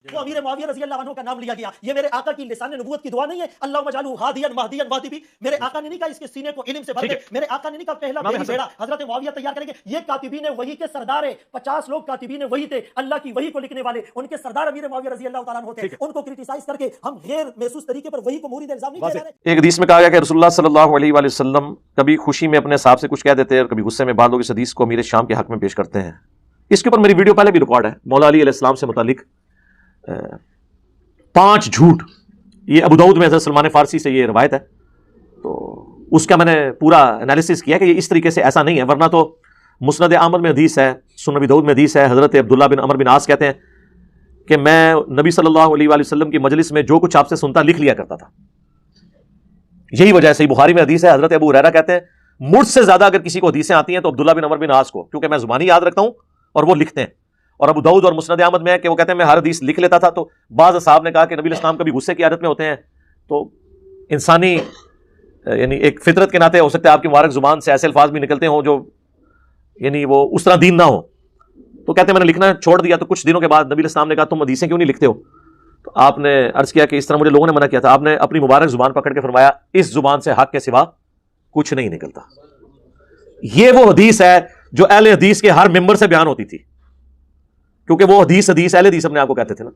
وہ امیر معاویہ رضی اللہ عنہ کا نام لیا گیا، یہ میرے آقا کی لسان نبوت کی دعا نہیں ہے، اللہم اجعلہ ہادیا مہدیا واہدی. میرے آقا نے نہیں کہا اس کے سینے کو علم سے بھر دے، میرے آقا نے نہیں کہا پہلا بیڑا حضرت معاویہ تیار کریں گے. یہ کاتبین وحی کے سردار ہیں، 50 لوگ کاتبین وحی تھے، اللہ کی وحی کو لکھنے والے، ان کے سردار امیر معاویہ رضی اللہ تعالیٰ عنہ ہوتے ہیں. ان کو کرٹیسائز کر کے ہم غیر محسوس طریقے پر وحی کو مورد الزام نہیں ٹھہرا رہے. ایک حدیث میں کہا گیا کہ رسول اللہ صلی اللہ علیہ وآلہ وسلم کبھی خوشی میں اپنے صاحب سے کچھ کہہ دیتے ہیں اور کبھی غصے میں. بعض لوگ اس حدیث کو امیر شام کے حق میں پیش کرتے ہیں. اس کے اوپر میری ویڈیو پہلے بھی ریکارڈ ہے، مولا علی علیہ السلام سے متعلق 5 جھوٹ. یہ ابو داؤد میں حضرت سلمان فارسی سے یہ روایت ہے، تو اس کا میں نے پورا انالیسس کیا کہ یہ اس طریقے سے ایسا نہیں ہے. ورنہ تو مسند احمد میں حدیث ہے، سنن ابی داؤد میں حدیث ہے، حضرت عبداللہ بن عمر بن عاص کہتے ہیں کہ میں نبی صلی اللہ علیہ وآلہ وسلم کی مجلس میں جو کچھ آپ سے سنتا لکھ لیا کرتا تھا. یہی وجہ ہے، صحیح بخاری میں حدیث ہے، حضرت ابو ہریرہ کہتے ہیں مجھ سے زیادہ اگر کسی کو حدیثیں آتی ہیں تو عبداللہ بن عمر بن عاص کو، کیونکہ میں زبانی یاد رکھتا ہوں اور وہ لکھتے ہیں. اور ابو داؤد اور مسند احمد میں ہے کہ وہ کہتے ہیں میں ہر حدیث لکھ لیتا تھا. تو بعض صاحب نے کہا کہ نبی الاسلام کبھی غصے کی عادت میں ہوتے ہیں، تو انسانی یعنی ایک فطرت کے ناطے ہو سکتا ہے آپ کی مبارک زبان سے ایسے الفاظ بھی نکلتے ہوں جو یعنی وہ اس طرح دین نہ ہو. تو کہتے ہیں میں نے لکھنا چھوڑ دیا. تو کچھ دنوں کے بعد نبی الاسلام نے کہا تم حدیثیں کیوں نہیں لکھتے ہو؟ تو آپ نے عرض کیا کہ اس طرح مجھے لوگوں نے منع کیا تھا. آپ نے اپنی مبارک زبان پکڑ کے فرمایا اس زبان سے حق کے سوا کچھ نہیں نکلتا. یہ وہ حدیث ہے جو اہل حدیث کے ہر ممبر سے بیان ہوتی تھی، کیونکہ وہ حدیث اہل حدیث اپنے آپ کو کہتے تھے نا.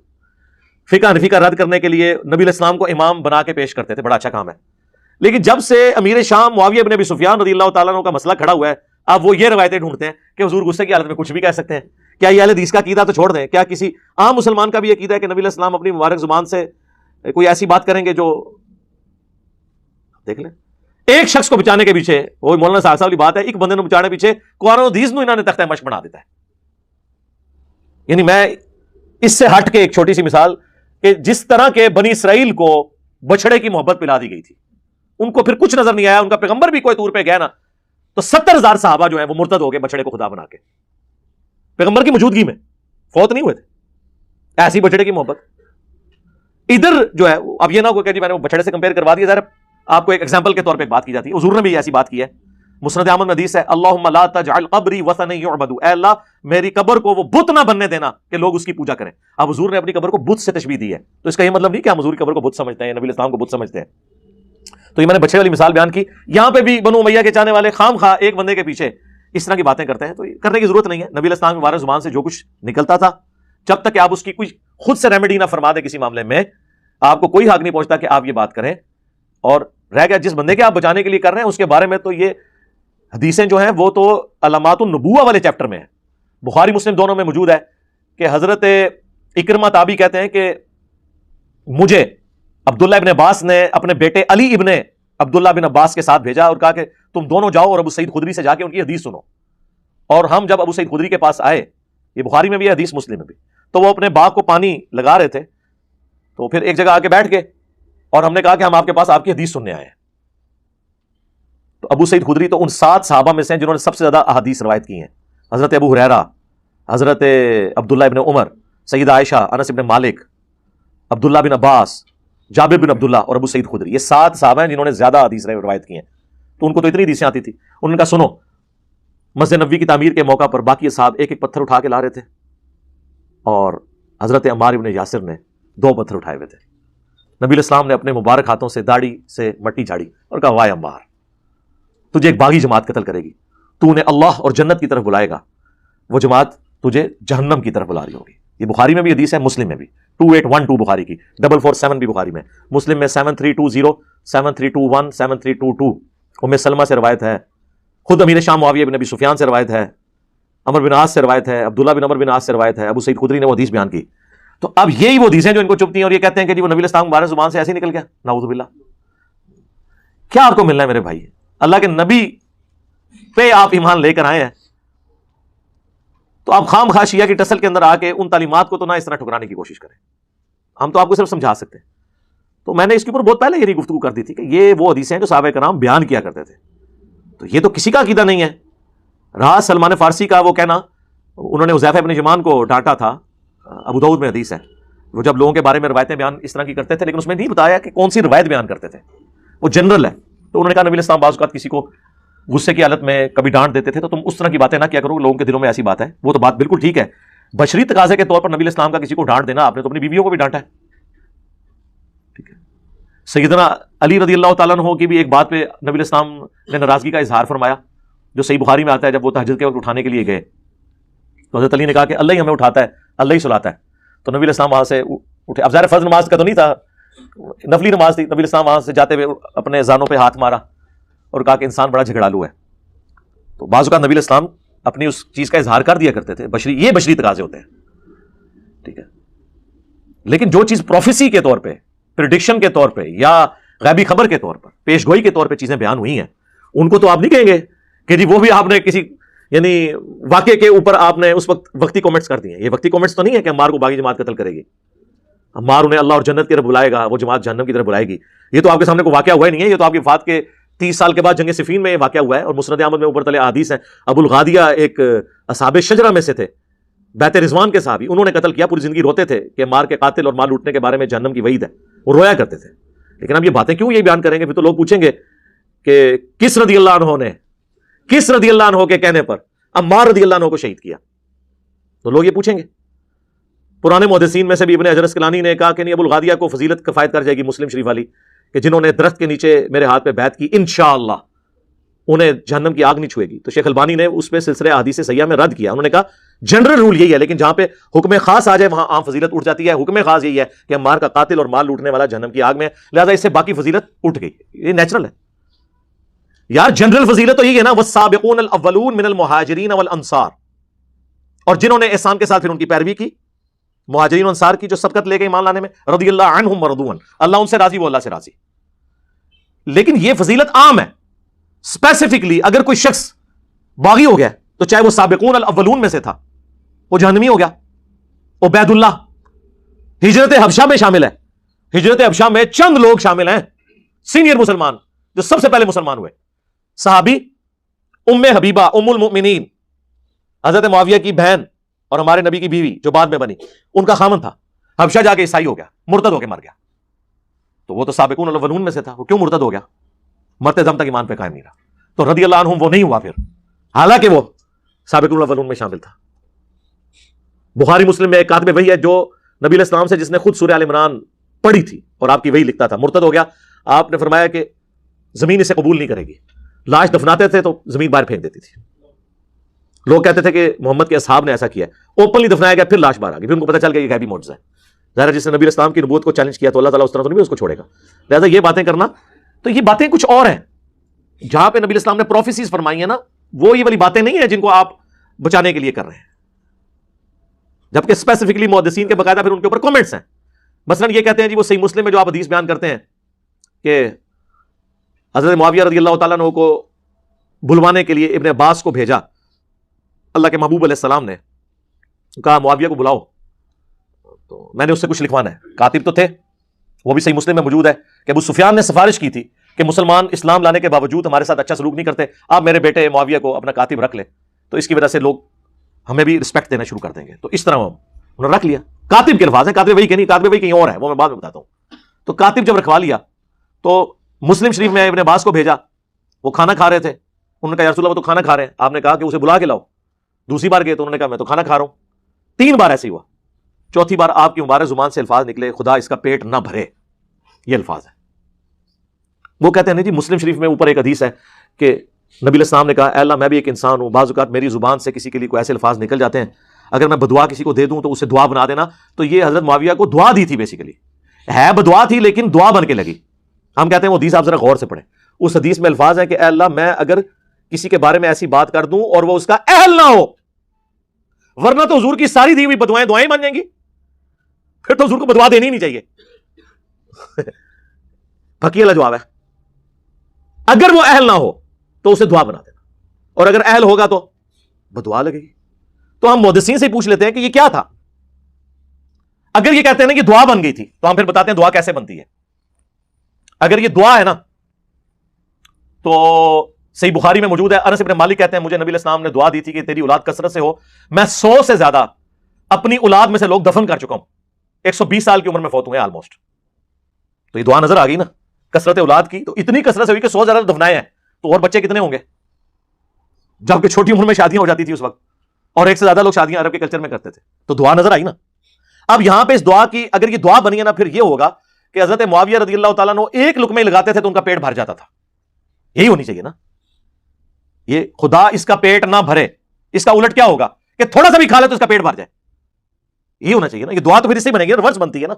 فقہ حنفی کا رد کرنے کے لیے نبی علیہ السلام کو امام بنا کے پیش کرتے تھے، بڑا اچھا کام ہے. لیکن جب سے امیر شام معاویہ بن ابی سفیان رضی اللہ تعالیٰ عنہ کا مسئلہ کھڑا ہوا ہے، اب وہ یہ روایتیں ڈھونڈتے ہیں کہ حضور غصے کی حالت میں کچھ بھی کہہ سکتے ہیں. کیا یہ اہل حدیث کا عقیدہ تو چھوڑ دیں، کیا کسی عام مسلمان کا بھی عقیدہ ہے کہ نبی علیہ السلام اپنی مبارک زبان سے کوئی ایسی بات کریں گے جو دیکھ لیں ایک شخص کو بچانے کے پیچھے، وہ مولانا صاحب والی بات ہے، ایک بندے کو بچانے پیچھے قرآن و حدیث نو انہوں نے تختہ مشق بنا دیتا ہے. یعنی میں اس سے ہٹ کے ایک چھوٹی سی مثال کہ جس طرح کے بنی اسرائیل کو بچڑے کی محبت پلا دی گئی تھی، ان کو پھر کچھ نظر نہیں آیا، ان کا پیغمبر بھی کوئی طور پہ گیا نا، تو 70,000 صحابہ جو ہیں وہ مرتد ہو گئے بچڑے کو خدا بنا کے، پیغمبر کی موجودگی میں فوت نہیں ہوئے تھے. ایسی بچڑے کی محبت. ادھر جو ہے اب یہ نہ ہو کہ جی میں نے وہ بچڑے سے کمپیئر کروا دیا. ذرا آپ کو ایک ایگزامپل کے طور پہ ایک بات کی جاتی ہے، حضور نے بھی ایسی بات کی ہے. مسند احمد میں حدیث ہے اللہم لا تجعل قبری وثنا یعبد، اے اللہ میری قبر کو وہ بت نہ بننے دینا کہ لوگ اس کی پوجا کریں. اب حضور نے اپنی قبر کو بت سے تشبیہ دی ہے، تو اس کا یہ مطلب نہیں کہ ہم حضور کی قبر کو بت سمجھتے ہیں، نبی اسلام کو بت سمجھتے ہیں. تو یہ میں نے بچے والی مثال بیان کی. یہاں پہ بھی بنو امیہ کے چاہنے والے خام خواہ ایک بندے کے پیچھے اس طرح کی باتیں کرتے ہیں، تو کرنے کی ضرورت نہیں ہے. نبی الاسلام کی مبارک زبان سے جو کچھ نکلتا تھا، جب تک کہ آپ اس کی کوئی خود سے ریمیڈی نہ فرما دیں کسی معاملے میں، آپ کو کوئی حق نہیں پہنچتا کہ آپ یہ بات کریں. اور رہ گیا جس بندے کے آپ بچانے کے لیے کر رہے ہیں اس کے بارے میں تو یہ حدیثیں جو ہیں وہ تو علامات النبوہ والے چیپٹر میں ہیں، بخاری مسلم دونوں میں موجود ہے کہ حضرت اکرمہ تابعی کہتے ہیں کہ مجھے عبداللہ ابن عباس نے اپنے بیٹے علی ابن عبداللہ بن عباس کے ساتھ بھیجا اور کہا کہ تم دونوں جاؤ اور ابو سعید خدری سے جا کے ان کی حدیث سنو. اور ہم جب ابو سعید خدری کے پاس آئے، یہ بخاری میں بھی ہے حدیث مسلم میں بھی، تو وہ اپنے باغ کو پانی لگا رہے تھے. تو پھر ایک جگہ آ کے بیٹھ گئے اور ہم نے کہا کہ ہم آپ کے پاس آپ کی حدیث سننے آئے ہیں. تو ابو سعید خدری تو ان 7 صحابہ میں سے ہیں جنہوں نے سب سے زیادہ احادیث روایت کی ہیں. حضرت ابو ہریرہ، حضرت عبداللہ ابن عمر، سیدہ عائشہ، انس ابن مالک، عبداللہ بن عباس، جابر بن عبداللہ اور ابو سعید خدری، یہ 7 صحابہ ہیں جنہوں نے زیادہ حدیث روایت کی ہیں. تو ان کو تو اتنی حدیثیں آتی تھی. انہوں نے کہا سنو، مسجد نبوی کی تعمیر کے موقع پر باقی صاحب ایک ایک پتھر اٹھا کے لا رہے تھے اور حضرت عمار ابن یاسر نے 2 پتھر اٹھائے ہوئے تھے. نبی علیہ السلام نے اپنے مبارک ہاتھوں سے داڑھی سے مٹی جھاڑی اور کہا وائے عمار، تجھے ایک باغی جماعت قتل کرے گی، تو انہیں اللہ اور جنت کی طرف بلائے گا، وہ جماعت تجھے جہنم کی طرف بلا رہی ہوگی. یہ بخاری میں بھی حدیث ہے، مسلم میں بھی 2812 بخاری کی، 447 بھی بخاری میں، مسلم میں 7320 7321 7322. ام سلمہ سے روایت ہے، خود امیر شام معاویہ بن ابی سفیان سے روایت ہے، عمر بن عاص سے روایت ہے، عبداللہ بن عمر بن عاص سے روایت ہے، ابو سعید خدری نے وہ حدیث بیان کی. تو اب یہی وہ حدیثیں جو ان کو چبھتی ہیں اور یہ کہتے ہیں کہ جی وہ نبی الاسلام مبارک زبان سے ایسے ہی نکل گیا، نعوذ باللہ. کیا آپ کو ملنا ہے میرے بھائی؟ اللہ کے نبی پہ آپ ایمان لے کر آئے ہیں، تو آپ خام خواہ شیعہ کی ٹسل کے اندر آ کے ان تعلیمات کو تو نہ اس طرح ٹھکرانے کی کوشش کریں. ہم تو آپ کو صرف سمجھا سکتے ہیں. تو میں نے اس کے اوپر بہت پہلے یہ گفتگو کر دی تھی کہ یہ وہ حدیثیں ہیں جو صحابہ کرام بیان کیا کرتے تھے. تو یہ تو کسی کا عقیدہ نہیں ہے. رہا سلمان فارسی کا وہ کہنا، انہوں نے حذیفہ ابن یمان کو ڈانٹا تھا، ابو داؤد میں حدیث ہے، وہ جب لوگوں کے بارے میں روایتیں بیان اس طرح کی کرتے تھے لیکن اس میں نہیں بتایا کہ کون سی روایت بیان کرتے تھے، وہ جنرل ہے. تو انہوں نے کہا نبی علیہ السلام بعض اوقات کسی کو غصے کی حالت میں کبھی ڈانٹ دیتے تھے، تو تم اس طرح کی باتیں نہ کیا کرو، لوگوں کے دلوں میں ایسی بات ہے. وہ تو بات بالکل ٹھیک ہے، بشری تقاضے کے طور پر نبی اسلام کا کسی کو ڈانٹ دینا، آپ نے تو اپنی بیویوں کو بھی ڈانٹا ہے، ٹھیک ہے. سیدنا علی رضی اللہ تعالیٰ عنہ کی بھی ایک بات پہ نبی اسلام نے ناراضگی کا اظہار فرمایا، جو صحیح بخاری میں آتا ہے. جب وہ تہجد کے وقت اٹھانے کے لیے گئے تو حضرت علی نے کہا کہ اللہ ہی ہمیں اٹھاتا ہے، اللہ ہی سلاتا ہے. تو نبی اسلام وہاں سے اٹھے. اب ظاہر فرض نماز کا تو نہیں تھا، نفلی نماز تھی. نبی اسلام وہاں سے جاتے ہوئے اپنے زانوں پہ ہاتھ مارا اور کہا کہ انسان بڑا جھگڑالو ہے. تو بعض اوقات نبی اسلام اپنی اس چیز کا اظہار کر دیا کرتے تھے. یہ بشری تقاضے ہوتے ہیں، ٹھیک ہے. لیکن جو چیز پروفیسی کے طور پہ، پریڈکشن کے طور پہ، یا غیبی خبر کے طور پر، پیش گوئی کے طور پہ چیزیں بیان ہوئی ہیں، ان کو تو آپ نہیں کہیں گے کہ جی وہ بھی آپ نے کسی یعنی واقعے کے اوپر آپ نے اس وقت وقتی کومنٹس کر دیے. یہ وقتی کومنٹس تو نہیں ہے کہ عمار کو باغی جماعت قتل کرے گی، عمار انہیں اللہ اور جنت کی طرف بلائے گا، وہ جماعت جہنم کی طرف بلائے گی. یہ تو آپ کے سامنے کوئی واقعہ ہوا ہی نہیں ہے. یہ تو آپ کی وفات کے 30 سال کے بعد جنگ صفین میں یہ واقعہ ہوا ہے. اور مسند احمد میں اوپر تلے احادیث ہیں. ابو الغادیہ ایک اصحاب شجرہ میں سے تھے، بیت رضوان کے صحابی، انہوں نے قتل کیا. پوری زندگی روتے تھے کہ مار کے قاتل اور مال لوٹنے کے بارے میں جہنم کی وعید ہے، وہ رویا کرتے تھے. لیکن اب یہ باتیں کیوں یہ بیان کریں گے؟ پھر تو لوگ پوچھیں گے کہ کس رضی اللہ عنہ نے، کس رضی اللہ عنہ کے کہنے پر عمار رضی اللہ عنہ کو شہید کیا؟ تو لوگ یہ پوچھیں گے. پرانے محدثین میں سے بھی ابن حجر اسقلانی نے کہا کہ نہیں، ابو الغادیہ کو فضیلت کفایت کر جائے گی مسلم شریف والی، کہ جنہوں نے درخت کے نیچے میرے ہاتھ پہ بیعت کی انشاءاللہ انہیں جہنم کی آگ نہیں چھوئے گی. تو شیخ البانی نے اس پہ سلسلہ احادیث صحیحہ میں رد کیا. انہوں نے کہا جنرل رول یہی ہے، لیکن جہاں پہ حکم خاص آ جائے وہاں عام فضیلت اٹھ جاتی ہے. حکم خاص یہی ہے کہ عمار کا قاتل اور مال لوٹنے والا جہنم کی آگ میں، لہذا اس سے باقی فضیلت اٹھ گئی. یہ نیچرل ہے یار. جنرل فضیلت تو یہی ہے نا، والسابقون الاولون من المہاجرین والانصار، اور جنہوں نے احسان کے ساتھ پھر ان کی پیروی کی، مہاجرین و انصار کی جو سبقت لے گئے ایمان لانے میں، رضی اللہ عنہم ورضوا عنہ، اللہ ان سے راضی، وہ اللہ سے راضی. لیکن یہ فضیلت عام ہے. اسپیسیفکلی اگر کوئی شخص باغی ہو گیا تو چاہے وہ سابقون الاولون میں سے تھا، وہ جہنمی ہو گیا. عبید اللہ ہجرت حبشہ میں شامل ہے. ہجرت حبشہ میں چند لوگ شامل ہیں سینئر مسلمان جو سب سے پہلے مسلمان ہوئے. صحابی ام حبیبہ ام المؤمنین، حضرت معاویہ کی بہن اور ہمارے نبی کی بیوی جو بعد میں بنی، ان کا خامن تھا. حبشہ جا کے عیسائی ہو گیا، مرتد ہو کے مر گیا. تو وہ تو سابقون الاولون میں سے تھا، وہ کیوں مرتد ہو گیا؟ مرتے دم تک ایمان پہ قائم نہیں رہا. تو رضی اللہ عنہم وہ نہیں ہوا پھر، حالانکہ وہ سابقون الاولون میں شامل تھا. بخاری مسلم میں ایک کاتب وحی ہے جو نبی علیہ السلام سے، جس نے خود سورہ آل عمران پڑھی تھی اور آپ کی وحی لکھتا تھا، مرتد ہو گیا. آپ نے فرمایا کہ زمین اسے قبول نہیں کرے گی. لاش دفناتے تھے تو زمین باہر پھینک دیتی تھی. لوگ کہتے تھے کہ محمد کے اصحاب نے ایسا کیا ہے. اوپنلی دفنایا گیا، پھر لاش باہر آ گئی، پھر ان کو پتہ چل گیا یہ غیبی معجزہ ہے. ظاہر جس نے نبی علیہ السلام کی نبوت کو چیلنج کیا تو اللہ تعالیٰ اس طرح تو نہیں اس کو چھوڑے گا. لہٰذا یہ باتیں کرنا، تو یہ باتیں کچھ اور ہیں. جہاں پہ نبی علیہ السلام نے پروفیسیز فرمائی ہیں نا، وہ یہ والی باتیں نہیں ہیں جن کو آپ بچانے کے لیے کر رہے ہیں. جبکہ اسپیسیفکلی محدثین کے باقاعدہ پھر ان کے اوپر کامنٹس ہیں. مثلا یہ کہتے ہیں جی وہ صحیح مسلم میں جو آپ حدیث بیان کرتے ہیں کہ حضرت معاویہ رضی اللہ تعالیٰ عنہ کو بلوانے کے لیے ابن عباس کو بھیجا اللہ کے محبوب علیہ السلام نے، کہا معاویہ کو بلاؤ، تو میں نے اس سے کچھ لکھوانا ہے. کاتب تو تھے، وہ بھی صحیح مسلم میں موجود ہے کہ ابو سفیان نے سفارش کی تھی کہ مسلمان اسلام لانے کے باوجود ہمارے ساتھ اچھا سلوک نہیں کرتے، آپ میرے بیٹے معاویہ کو اپنا کاتب رکھ لیں، تو اس کی وجہ سے لوگ ہمیں بھی رسپیکٹ دینا شروع کر دیں گے. تو اس طرح انہوں نے رکھ لیا. کاتب کے الفاظ ہیں، کاتب وہی کہ نہیں، کاتب وہی کہیں اور ہے، وہ میں بعد میں بتاتا ہوں. تو کاتب جب رکھوا لیا تو مسلم شریف میں ابن عباس کو بھیجا. وہ کھانا کھا رہے تھے. انہوں نے کہا یا رسول اللہ وہ تو کھانا کھا رہے ہیں. آپ نے کہا کہ اسے بلا کے لاؤ. دوسری بار گئے تو انہوں نے کہا میں تو کھانا کھا رہا ہوں. 3 بار ایسے ہی ہوا. چوتھی بار آپ کی مبارک زبان سے الفاظ نکلے، خدا اس کا پیٹ نہ بھرے. یہ الفاظ ہیں. وہ کہتے ہیں نہیں جی، مسلم شریف میں اوپر ایک حدیث ہے کہ نبی علیہ السلام نے کہا اے اللہ میں بھی ایک انسان ہوں، بعض اوقات میری زبان سے کسی کے لیے کوئی ایسے الفاظ نکل جاتے ہیں، اگر میں بدعا کسی کو دے دوں تو اسے دعا بنا دینا. تو یہ حضرت معاویہ کو دعا دی تھی، بیسیکلی ہے بدعا تھی لیکن دعا بن کے لگی. ہم کہتے ہیں وہ حدیث آپ ذرا غور سے پڑھیں. اس حدیث میں الفاظ ہیں کہ اے اللہ میں اگر کسی کے بارے میں ایسی بات کر دوں اور وہ اس کا اہل نہ ہو، ورنہ تو حضور کی ساری دی ہوئی بدوائیں دعائیں بن جائیں گی، پھر تو حضور کو بدعا دینی ہی نہیں چاہیے. پکی والا جواب ہے. اگر وہ اہل نہ ہو تو اسے دعا بنا دینا، اور اگر اہل ہوگا تو بدعا لگے گی. تو ہم محدثین سے پوچھ لیتے ہیں کہ یہ کیا تھا. اگر یہ کہتے ہیں نا کہ دعا بن گئی تھی تو ہم پھر بتاتے ہیں دعا کیسے بنتی ہے. اگر یہ دعا ہے نا تو صحیح بخاری میں موجود ہے، انس بن مالک کہتے ہیں مجھے نبی علیہ السلام نے دعا دی تھی کہ تیری اولاد کثرت سے ہو. میں 100 سے زیادہ اپنی اولاد میں سے لوگ دفن کر چکا ہوں. 120 سال کی عمر میں فوت ہوئے آلموسٹ. تو یہ دعا نظر آ گئی نا کثرت اولاد کی. تو اتنی کثرت سے ہوئی کہ 100 زیادہ دفنائے ہیں، تو اور بچے کتنے ہوں گے؟ جبکہ چھوٹی عمر میں شادیاں ہو جاتی تھی اس وقت، اور ایک سے زیادہ لوگ شادیاں عرب کے کلچر میں کرتے تھے. تو دعا نظر آئی نا. اب یہاں پہ اس دعا کی اگر یہ دعا بنی ہے نا، پھر یہ ہوگا کہ حضرت معاویہ رضی اللہ تعالیٰ عنہ ایک لقمے لگاتے تھے تو ان کا پیٹ بھر جاتا تھا. یہی ہونی چاہیے نا. یہ خدا اس کا پیٹ نہ بھرے، اس کا الٹ کیا ہوگا کہ تھوڑا سا بھی کھا لے تو اس کا پیٹ بھر جائے. یہی ہونا چاہیے نا. یہ دعا تو پھر اس سے بنے گی، ریورس بنتی ہے نا.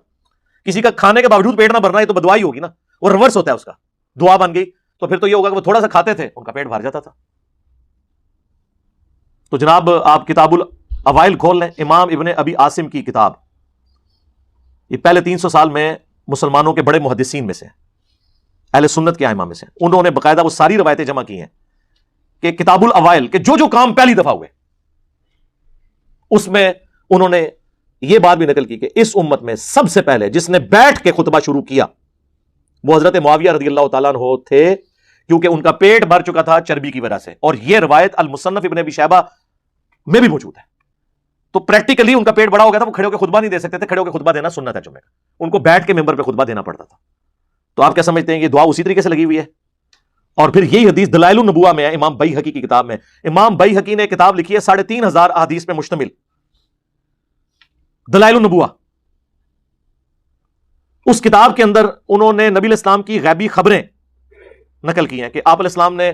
کسی کا کھانے کے باوجود پیٹ نہ بھرنا ہے تو بدعا ہی ہوگی نا. وہ ریورس ہوتا ہے اس کا. دعا بن گئی تو پھر تو یہ ہوگا کہ وہ تھوڑا سا کھاتے تھے ان کا پیٹ بھر جاتا تھا. تو جناب آپ کتاب الاوائل کھول لیں، امام ابن ابی عاصم کی کتاب. یہ پہلے 300 سال میں مسلمانوں کے بڑے محدثین میں سے، اہل سنت کے ائمہ میں سے، انہوں نے باقاعدہ وہ ساری روایتیں جمع کی ہیں کہ کتاب الاوائل کہ جو کام پہلی دفعہ ہوئے اس میں انہوں نے یہ بات بھی نقل کی کہ اس امت میں سب سے پہلے جس نے بیٹھ کے خطبہ شروع کیا وہ حضرت معاویہ رضی اللہ تعالیٰ عنہ تھے، کیونکہ ان کا پیٹ بھر چکا تھا چربی کی وجہ سے. اور یہ روایت المصنف ابن ابی شیبہ میں بھی موجود ہے. تو پریکٹیکلی ان کا پیٹ بڑا ہو گیا تھا، وہ کھڑے ہو کے خطبہ نہیں دے سکتے تھے. کھڑے ہو کے خطبہ دینا سنت ہے جمعے کا. ان کو بیٹھ کے ممبر پہ خطبہ دینا پڑتا تھا. تو آپ کیا سمجھتے ہیں یہ دعا اسی طریقے سے لگی ہوئی ہے؟ اور پھر یہی حدیث دلائل النبوہ میں ہے، امام بیہقی کی کتاب میں. امام بیہقی نے کتاب لکھی ہے 3500 احادیث پہ مشتمل، دلائل النبوہ. اس کتاب کے اندر انہوں نے نبی الاسلام کی غیبی خبریں نقل کی ہیں کہ آپ علیہ السلام نے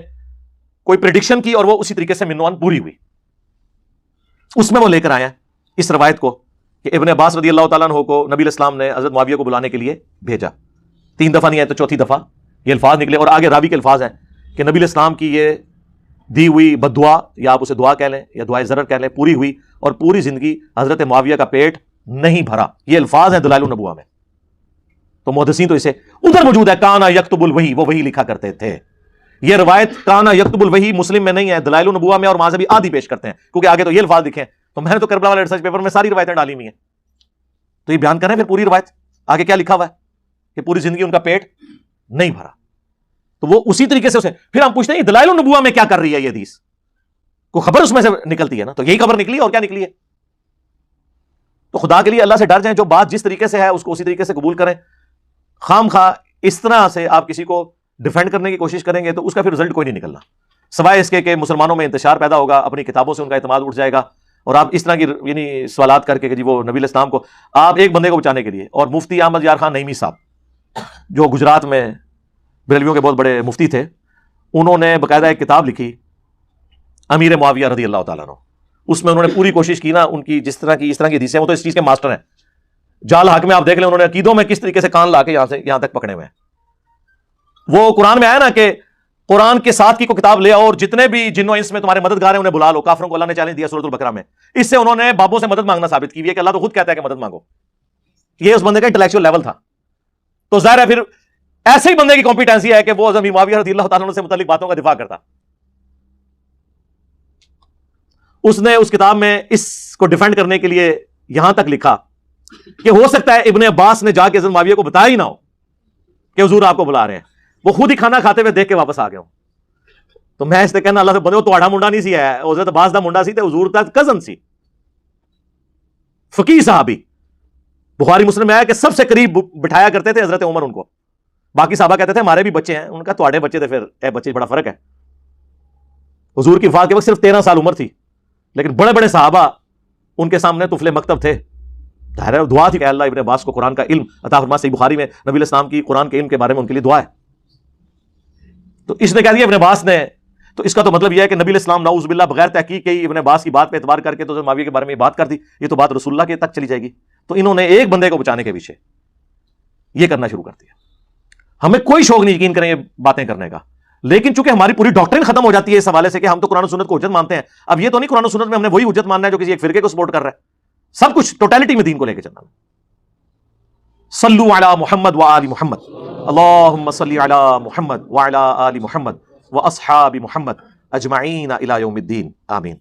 کوئی پریڈکشن کی اور وہ اسی طریقے سے منوان پوری ہوئی. اس میں وہ لے کر آئے ہیں اس روایت کو کہ ابن عباس رضی اللہ تعالیٰ عنہ کو نبی الاسلام نے حضرت معاویہ کو بلانے کے لیے بھیجا. 3 دفعہ نہیں آئے تو چوتھی دفعہ یہ الفاظ نکلے. اور آگے راوی کے الفاظ ہیں کہ نبی الاسلام کی یہ دی ہوئی بد دعا، یا آپ اسے دعا کہہ لیں یا دعائے ضرر کہہ لیں، پوری ہوئی اور پوری زندگی حضرت معاویہ کا پیٹ نہیں بھرا. یہ الفاظ ہیں دلائل النبوہ میں. تو محدثین تو اسے ادھر موجود ہے کانا یکتب الوحی، وہ وحی لکھا کرتے تھے. یہ روایت کانا یکتب الوحی مسلم میں نہیں ہے، دلائل النبوہ میں، اور وہاں سے بھی آدھی پیش کرتے ہیں کیونکہ آگے تو یہ الفاظ لکھے ہیں. تو میں نے تو کربلا والے ریسرچ پیپر میں ساری روایتیں ڈالی ہوئی ہیں. تو یہ بیان کر رہے ہیں پھر پوری روایت آگے کیا لکھا ہوا ہے کہ پوری زندگی ان کا پیٹ نہیں بھرا. تو وہ اسی طریقے سے اسے پھر ہم پوچھتے ہیں دلائل النبوہ میں کیا کر رہی ہے یہ حدیث؟ کوئی خبر اس میں سے نکلتی ہے نا. تو یہی خبر نکلی اور کیا نکلی ہے. تو خدا کے لیے اللہ سے ڈر جائیں، جو بات جس طریقے سے ہے اس کو اسی طریقے سے قبول کریں. خام خواہ اس طرح سے آپ کسی کو ڈیفینڈ کرنے کی کوشش کریں گے تو اس کا پھر رزلٹ کوئی نہیں نکلنا، سوائے اس کے کہ مسلمانوں میں انتشار پیدا ہوگا، اپنی کتابوں سے ان کا اعتماد اٹھ جائے گا. اور آپ اس طرح کی یعنی سوالات کر کے کہ جی وہ نبی الاسلام کو آپ ایک بندے کو بچانے کے لیے. اور مفتی احمد یار خان نعیمی صاحب جو گجرات میں بریلویوں کے بہت بڑے مفتی تھے، انہوں نے باقاعدہ ایک کتاب لکھی امیر معاویہ رضی اللہ تعالیٰ عنہ. اس میں انہوں نے پوری کوشش کی نا ان کی جس طرح کی حدیثیں، وہ تو اس چیز کے ماسٹر ہیں. جال حق میں آپ دیکھ لیں انہوں نے عقیدوں میں کس طریقے سے کان لا کے یہاں تک پکڑے ہوئے ہیں. وہ قرآن میں آیا نا کہ قرآن کے ساتھ کی کو کتاب لے آؤ اور جتنے بھی جنوں انس میں تمہارے مددگار ہیں انہیں بلا لو. کافروں کو اللہ نے چیلنج دیا سورۃ البقرہ میں. اس سے انہوں نے بابوں سے مدد مانگنا ثابت کی ہے کہ اللہ تو خود کہتا ہے کہ مدد مانگو. یہ اس بندے کا انٹلیکچوئل لیول تھا. تو ظاہر ہے پھر ایسے ہی بندے کی کمپیٹنسی ہے کہ وہ حضرت معاویہ رضی اللہ تعالیٰ عنہ سے متعلق باتوں کا دفاع کرتا. اس نے اس کتاب میں اس کو ڈیفینڈ کرنے کے لیے یہاں تک لکھا کہ ہو سکتا ہے ابن عباس نے جا کے حضرت معاویہ کو بتایا ہی نہ ہو کہ حضور آپ کو بلا رہے ہیں، وہ خود ہی کھانا کھاتے ہوئے دیکھ کے واپس آ گئے ہوں. تو میں اس سے کہنا اللہ سے بندے تو آڑا منڈا نہیں سی ہے، حضرت عباس دا منڈا سی تے حضور دا کزن سی، فقیہ صحابی. بخاری مسلم میں آیا کہ سب سے قریب بٹھایا کرتے تھے حضرت عمر ان کو. باقی صحابہ کہتے تھے ہمارے بھی بچے ہیں، ان کا تواڈے بچے تھے، پھر اے بچے بڑا فرق ہے. حضور کی وفات کے وقت صرف 13 سال عمر تھی، لیکن بڑے بڑے صحابہ ان کے سامنے طفل مکتب تھے. ظاہر ہے دعا تھی کہ اللہ ابن عباس کو قرآن کا علم عطا فرما. صحیح بخاری میں نبی الاسلام کی قرآن کے علم کے بارے میں ان کے لیے دعا ہے. تو اس نے کہہ دیا ابن عباس نے، تو اس کا تو مطلب یہ ہے کہ نبی الاسلام نعوذ باللہ بغیر تحقیق کے ہی ابن عباس کی بات پہ اعتبار کر کے تو معاویہ کے بارے میں یہ بات کر دی. یہ تو بات رسول اللہ کے تک چلی جائے گی. تو انہوں نے ایک بندے کو بچانے کے پیچھے یہ کرنا شروع کر دیا. ہمیں کوئی شوق نہیں یقین کریں یہ باتیں کرنے کا، لیکن چونکہ ہماری پوری ڈاکٹرین ختم ہو جاتی ہے اس حوالے سے کہ ہم تو قرآن و سنت کو حجت مانتے ہیں. اب یہ تو نہیں قرآن و سنت میں ہم نے وہی حجت ماننا ہے جو کسی ایک فرقے کو سپورٹ کر رہا ہے. سب کچھ ٹوٹیلٹی میں دین کو لے کے چلنا. صلو علی محمد وآل محمد، اللہم صلی علی محمد وعلی آل محمد واصحاب محمد اجمعین الی یوم الدین، آمین.